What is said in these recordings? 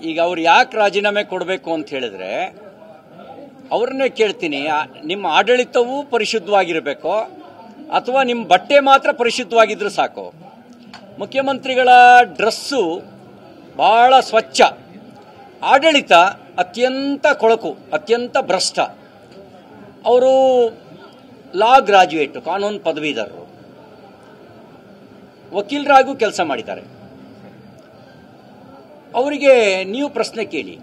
ಈಗ ಅವ್ರು ಯಾಕೆ ರಾಜೀನಾಮೆ ಕೊಡಬೇಕು ಅಂತ ಹೇಳಿದ್ರೆ ಅವ್ರನ್ನೇ ಕೇಳ್ತೀನಿ, ನಿಮ್ಮ ಆಡಳಿತವೂ ಪರಿಶುದ್ಧವಾಗಿರಬೇಕು ಅಥವಾ ನಿಮ್ಮ ಬಟ್ಟೆ ಮಾತ್ರ ಪರಿಶುದ್ಧವಾಗಿದ್ರೂ ಸಾಕು? ಮುಖ್ಯಮಂತ್ರಿಗಳ ಡ್ರೆಸ್ಸು ಬಹಳ ಸ್ವಚ್ಛ, ಆಡಳಿತ ಅತ್ಯಂತ ಕೊಳಕು, ಅತ್ಯಂತ ಭ್ರಷ್ಟ. ಅವರು ಲಾ ಗ್ರಾಜ್ಯುಯೇಟು, ಕಾನೂನು ಪದವೀಧರರು, ವಕೀಲರಾಗೂ ಕೆಲಸ ಮಾಡಿದ್ದಾರೆ. ಅವರಿಗೆ ನೀವು ಪ್ರಶ್ನೆ ಕೇಳಿ,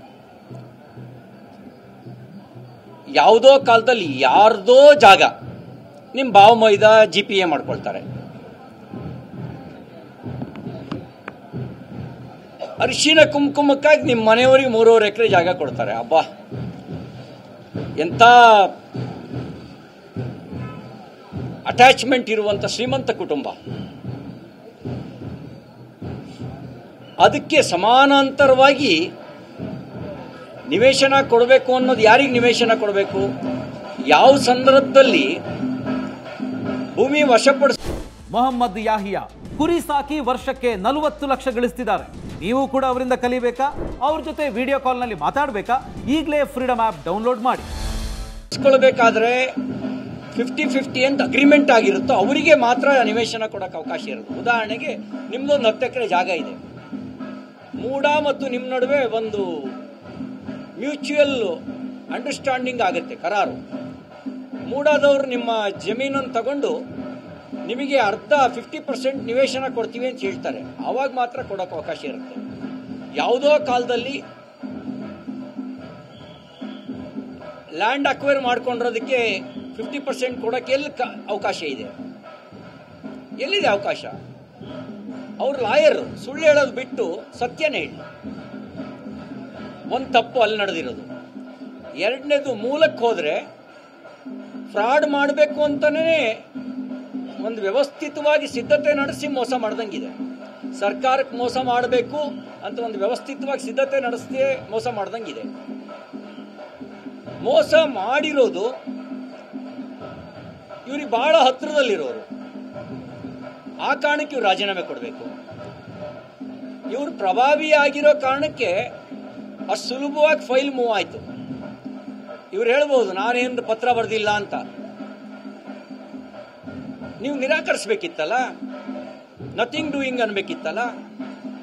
ಯಾವುದೋ ಕಾಲದಲ್ಲಿ ಯಾರ್ದೋ ಜಾಗ ನಿಮ್ಮ ಬಾವ ಮೈದ GPA ಮಾಡ್ಕೊಳ್ತಾರೆ. ಅರಿಶಿನ ಕುಂಕುಮಕ್ಕಾಗಿ ನಿಮ್ಮ ಮನೆಯವರಿಗೆ 3.5 ಎಕರೆ ಜಾಗ ಕೊಡ್ತಾರೆ. ಅಬ್ಬಾ, ಎಂಥ ಅಟ್ಯಾಚ್ಮೆಂಟ್ ಇರುವಂತ ಶ್ರೀಮಂತ ಕುಟುಂಬ. ಅದಕ್ಕೆ ಸಮಾನಾಂತರವಾಗಿ ನಿವೇಶನ ಕೊಡಬೇಕು ಅನ್ನೋದು ಯಾರಿಗೆ ನಿವೇಶನ ಕೊಡಬೇಕು, ಯಾವ ಸಂದರ್ಭದಲ್ಲಿ ಭೂಮಿ ವಶಪಡಿಸ. ಮೊಹಮ್ಮದ್ ಯಾಹಿಯಾ ಕುರಿ ಸಾಕಿ ವರ್ಷಕ್ಕೆ 40 ಲಕ್ಷ ಗಳಿಸ್ತಿದ್ದಾರೆ. ನೀವು ಕೂಡ ಅವರಿಂದ ಕಲಿಬೇಕಾ? ಅವ್ರ ಜೊತೆ ವಿಡಿಯೋ ಕಾಲ್ನಲ್ಲಿ ಮಾತಾಡಬೇಕಾ? ಈಗಲೇ ಫ್ರೀಡಮ್ ಆ್ಯಪ್ ಡೌನ್ಲೋಡ್ ಮಾಡಿ. ಬೇಕಾದ್ರೆ 50-50 ಅಂತ ಅಗ್ರಿಮೆಂಟ್ ಆಗಿರುತ್ತೋ ಅವರಿಗೆ ಮಾತ್ರ ನಿವೇಶನ ಕೊಡಕ್ಕೆ ಅವಕಾಶ ಇರುತ್ತೆ. ಉದಾಹರಣೆಗೆ ನಿಮ್ದೊಂದು 10 ಎಕರೆ ಜಾಗ ಇದೆ, ಮೂಡ ಮತ್ತು ನಿಮ್ಮ ನಡುವೆ ಒಂದು ಮ್ಯೂಚುವಲ್ ಅಂಡರ್ಸ್ಟ್ಯಾಂಡಿಂಗ್ ಆಗುತ್ತೆ, ಕರಾರು. ಮೂಡಾದವರು ನಿಮ್ಮ ಜಮೀನನ್ನು ತಗೊಂಡು ನಿಮಗೆ ಅರ್ಧ 50% ನಿವೇಶನ ಕೊಡ್ತೀವಿ ಅಂತ ಹೇಳ್ತಾರೆ. ಆವಾಗ ಮಾತ್ರ ಕೊಡೋಕೆ ಅವಕಾಶ ಇರುತ್ತೆ. ಯಾವುದೋ ಕಾಲದಲ್ಲಿ ಲ್ಯಾಂಡ್ ಅಕ್ವೈರ್ ಮಾಡ್ಕೊಂಡಿರೋದಕ್ಕೆ 50% ಕೊಡೋಕೆ ಎಲ್ಲಿ ಅವಕಾಶ ಇದೆ? ಎಲ್ಲಿದೆ ಅವಕಾಶ? ಅವ್ರ ಲಾಯರ್ ಸುಳ್ಳು ಹೇಳೋದು ಬಿಟ್ಟು ಸತ್ಯನೇ ಹೇಳಿ. ಒಂದು ತಪ್ಪು ಅಲ್ಲಿ ನಡೆದಿರೋದು. ಎರಡನೇದು, ಮೂಲಕ್ಕೆ ಹೋದ್ರೆ ಫ್ರಾಡ್ ಮಾಡಬೇಕು ಅಂತಾನೆ ಒಂದು ವ್ಯವಸ್ಥಿತವಾಗಿ ಸಿದ್ಧತೆ ನಡೆಸಿ ಮೋಸ ಮಾಡ್ದಂಗಿದೆ. ಸರ್ಕಾರಕ್ಕೆ ಮೋಸ ಮಾಡಬೇಕು ಅಂತ ಒಂದು ವ್ಯವಸ್ಥಿತವಾಗಿ ಸಿದ್ಧತೆ ನಡೆಸದೆ ಮೋಸ ಮಾಡ್ದಂಗಿದೆ. ಮೋಸ ಮಾಡಿರೋದು ಇವ್ರಿಗೆ ಬಹಳ ಹತ್ತಿರದಲ್ಲಿರೋರು. ಆ ಕಾರಣಕ್ಕೆ ಇವ್ರು ರಾಜೀನಾಮೆ ಕೊಡಬೇಕು. ಇವ್ರು ಪ್ರಭಾವಿಯಾಗಿರೋ ಕಾರಣಕ್ಕೆ ಅಷ್ಟು ಸುಲಭವಾಗಿ ಫೈಲ್ ಮೂವ್ ಆಯ್ತು. ಇವ್ರು ಹೇಳ್ಬೋದು ನಾನೇನು ಪತ್ರ ಬರೆದಿಲ್ಲ ಅಂತ. ನೀವು ನಿರಾಕರಿಸಬೇಕಿತ್ತಲ್ಲ, ನಥಿಂಗ್ ಡೂಯಿಂಗ್ ಅನ್ಬೇಕಿತ್ತಲ್ಲ.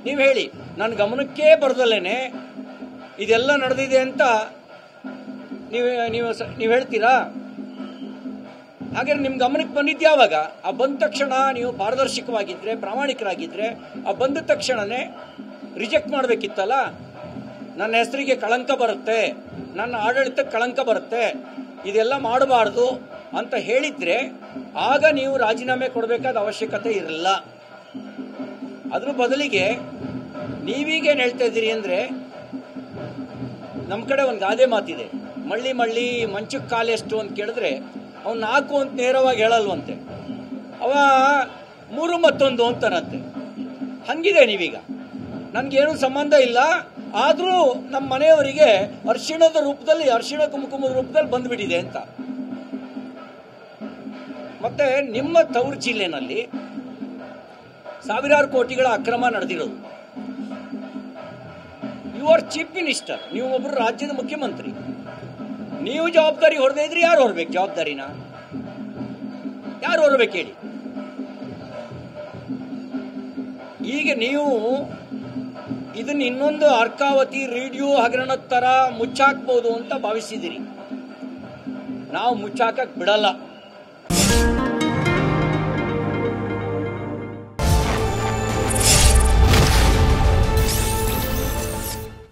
ನೀವು ಹೇಳಿ, ನನ್ನ ಗಮನಕ್ಕೆ ಬರದಲ್ಲೇನೆ ಇದೆಲ್ಲ ನಡೆದಿದೆ ಅಂತ ನೀವು ಹೇಳ್ತೀರಾ? ಹಾಗಾದ್ರೆ ನಿಮ್ಮ ಗಮನಕ್ಕೆ ಬಂದಿದ್ದು ಯಾವಾಗ? ಆ ಬಂದ ತಕ್ಷಣ ನೀವು ಪಾರದರ್ಶಕವಾಗಿದ್ರೆ, ಪ್ರಾಮಾಣಿಕರಾಗಿದ್ರೆ ಆ ಬಂದ ತಕ್ಷಣನೇ ರಿಜೆಕ್ಟ್ ಮಾಡಬೇಕಿತ್ತಲ್ಲ. ನನ್ನ ಹೆಸರಿಗೆ ಕಳಂಕ ಬರುತ್ತೆ, ನನ್ನ ಆಡಳಿತಕ್ಕೆ ಕಳಂಕ ಬರುತ್ತೆ, ಇದೆಲ್ಲ ಮಾಡಬಾರ್ದು ಅಂತ ಹೇಳಿದ್ರೆ ಆಗ ನೀವು ರಾಜೀನಾಮೆ ಕೊಡಬೇಕಾದ ಅವಶ್ಯಕತೆ ಇರಲಿಲ್ಲ. ಅದ್ರ ಬದಲಿಗೆ ನೀವೀಗೇನು ಹೇಳ್ತಾ ಇದ್ದೀರಿ ಅಂದರೆ, ನಮ್ಮ ಕಡೆ ಒಂದು ಗಾದೆ ಮಾತಿದೆ, ಮಳ್ಳಿ ಮಳ್ಳಿ ಮಂಚಕ್ಕೆ ಕಾಲೆಷ್ಟು ಅಂತ ಕೇಳಿದ್ರೆ ಅವ್ನು 4 ಅಂತ ನೇರವಾಗಿ ಹೇಳಲ್ವಂತೆ, ಅವ 3 ಮತ್ತೊಂದು ಅಂತಾನಂತೆ. ಹಂಗಿದೆ ನೀವೀಗ. ನನಗೇನು ಸಂಬಂಧ ಇಲ್ಲ, ಆದರೂ ನಮ್ಮ ಮನೆಯವರಿಗೆ ಅರಿಶಿಣದ ರೂಪದಲ್ಲಿ, ಅರಿಶಿಣ ಕುಂಕುಮದ ರೂಪದಲ್ಲಿ ಬಂದ್ಬಿಟ್ಟಿದೆ ಅಂತ. ಮತ್ತೆ ನಿಮ್ಮ ತವರು ಜಿಲ್ಲೆನಲ್ಲಿ ಸಾವಿರಾರು ಕೋಟಿಗಳ ಅಕ್ರಮ ನಡೆದಿರೋದು. ಯು ಆರ್ ಚೀಫ್ ಮಿನಿಸ್ಟರ್, ನೀವು ಒಬ್ಬರು ರಾಜ್ಯದ ಮುಖ್ಯಮಂತ್ರಿ. ನೀವು ಜವಾಬ್ದಾರಿ ಹೊರದೇ ಇದ್ರೆ ಯಾರು ಹೊರಬೇಕು ಜವಾಬ್ದಾರಿನ? ಯಾರು ಹೊರಬೇಕು ಹೇಳಿ? ಈಗ ನೀವು ಇದನ್ನ ಇನ್ನೊಂದು ಅರ್ಕಾವತಿ ರೇಡಿಯೋ ಹಗರಣದ ತರ ಮುಚ್ಚಾಕ್ಬಹುದು ಅಂತ ಭಾವಿಸಿದಿರಿ. ನಾವು ಮುಚ್ಚಾಕಕ್ ಬಿಡಲ್ಲ.